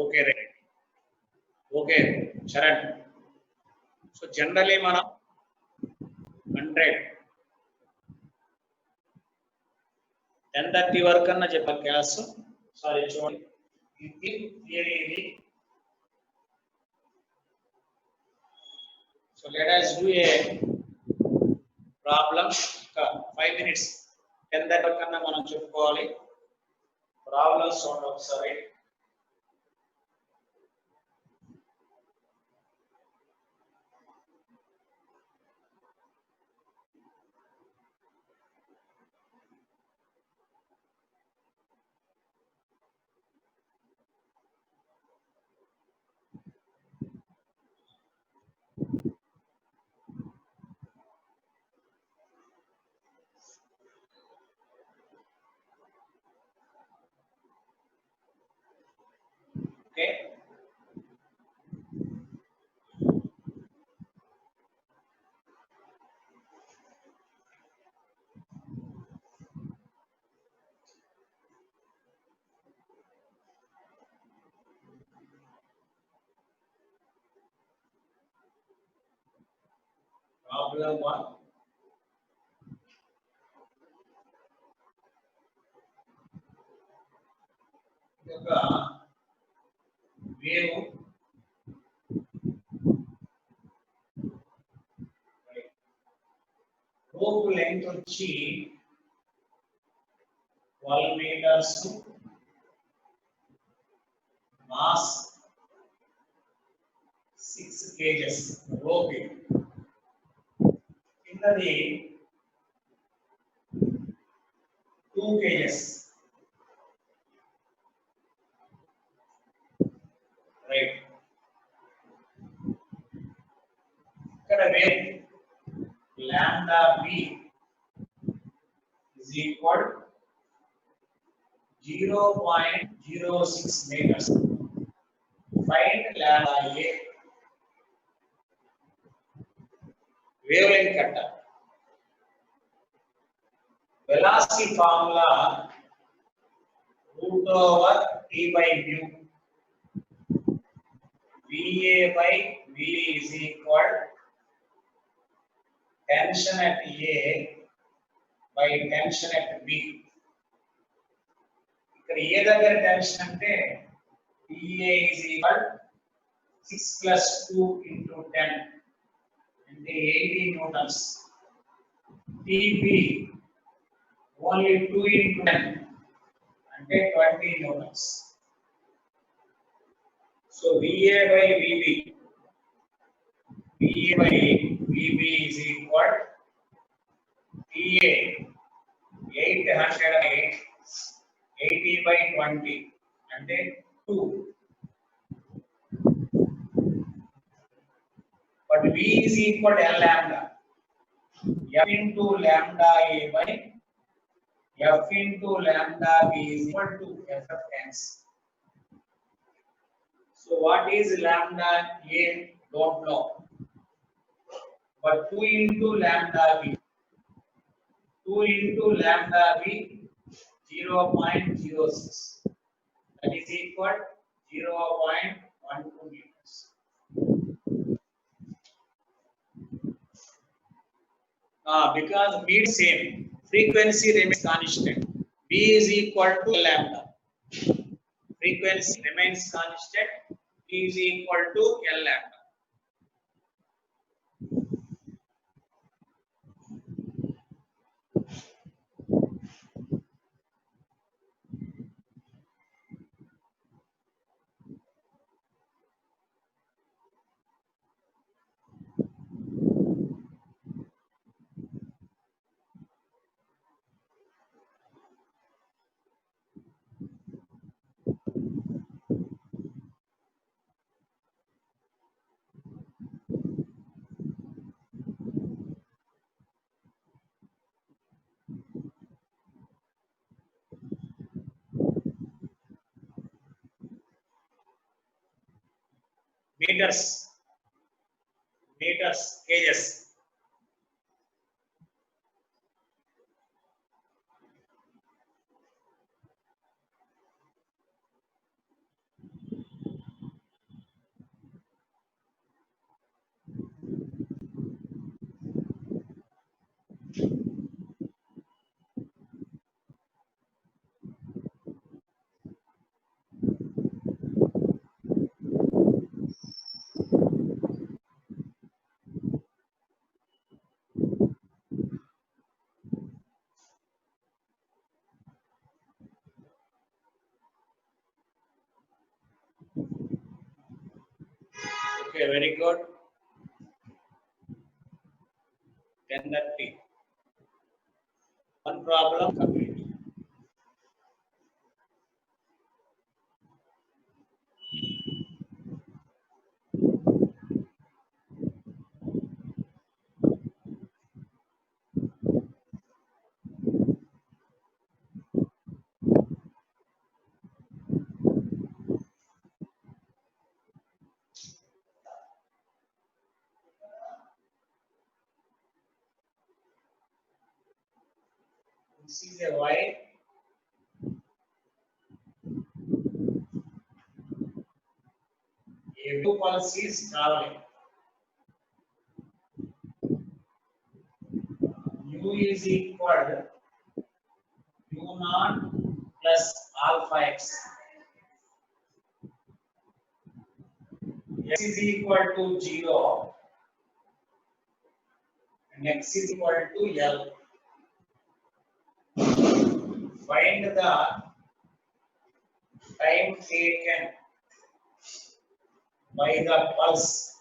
Okay, right. Okay, Sharan. So generally, మనం 100 10:30 వరకు అన్న చెప్పాలి class. Sorry చూడండి, ఇది theory ఇది. So let us do a problem. 5 minutes 10:30 వరకు అన్న మనం చెప్పుకోవాలి. ప్రాబ్లమ్స్ చూడండి ఒకసారి. Okay. Problem 1. ఒక వేవ్ రోప్ లెంగ్త్ వచ్చి 12 meters, మాస్ 6 kgs రోప్ కిందది 2 kgs, రైట్. ఇక్కడ wave lambda b is equal 0.06 meters. Find lambda a. Wavelength కట్ట velocity formula root over t by mu va by v is equal tension at a by tension at b. ఇక్కడ ఏ దగ్గర tension అంటే TA is equal 6 plus 2 into 10 అంటే 80 newtons. TB only 2 into 10 అంటే 20 newtons. So VA by VB by VB is equal TA 808 80 by 20 అంటే 2. But V is equal to L lambda. F into lambda A by F into lambda B is equal to F of x. So what is lambda A? Don't know. But 2 into lambda B. 2 into lambda B 0.06. That is equal 0.12 meters. Because mean same, frequency remains constant. B is equal to lambda. Frequency remains constant. B is equal to L lambda. Meters, kgs. Okay, very good. 10:30. One problem complete. This is a y. A blue pulse is traveling. U is equal to u naught plus alpha x. X is equal to 0 and x is equal to L. Find the time taken by the pulse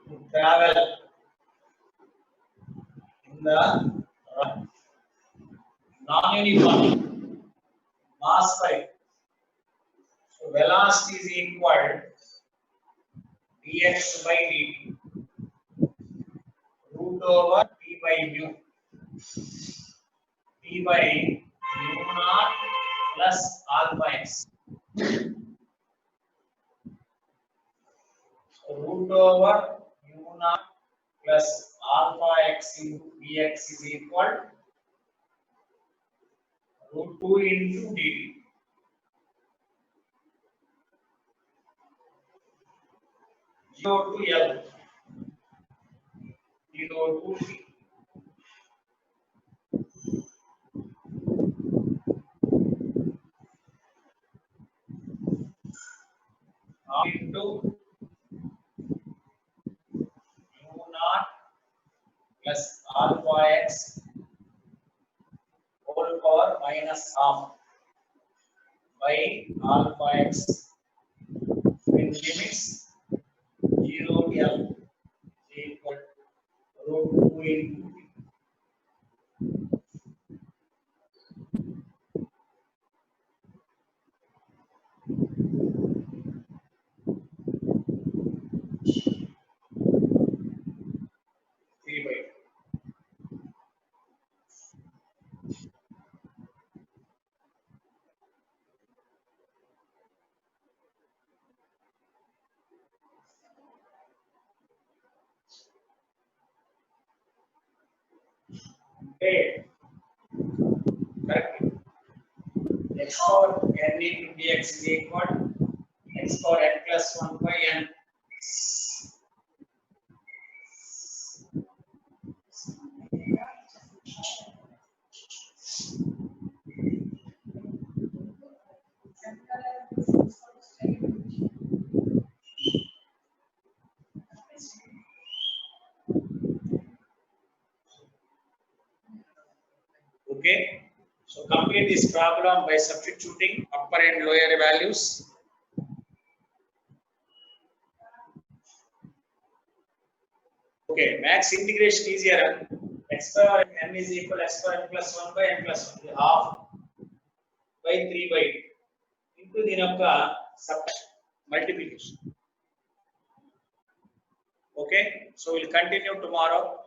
to travel in the non-uniform mass pipe. So velocity is equal dx by dt root over p by mu. P by mu naught plus alpha x. So root over mu naught plus alpha x into dx is equal root 2 into dt. 0 to L, 0 to T. Into mu naught plus alpha x whole power minus half by alpha x when limits 0 to L equal root 2 into T. Okay, correct. X power n into dx is equal x power n plus 1 by n. Okay, so complete this problem by substituting upper and lower values. Okay, max integration is here. X power n is equal to x power n plus 1 by n plus 1 half by 3 by 8 into the multiplication. Okay, so we'll continue tomorrow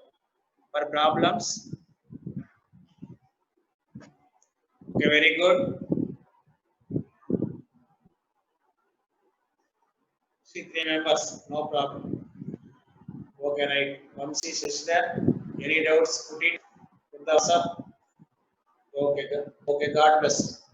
for problems. Okay, very good. See 3 members, no problem. Okay, right. Vamsi, sister, any doubts? Put it. Put the up. Okay, good. Okay, God bless.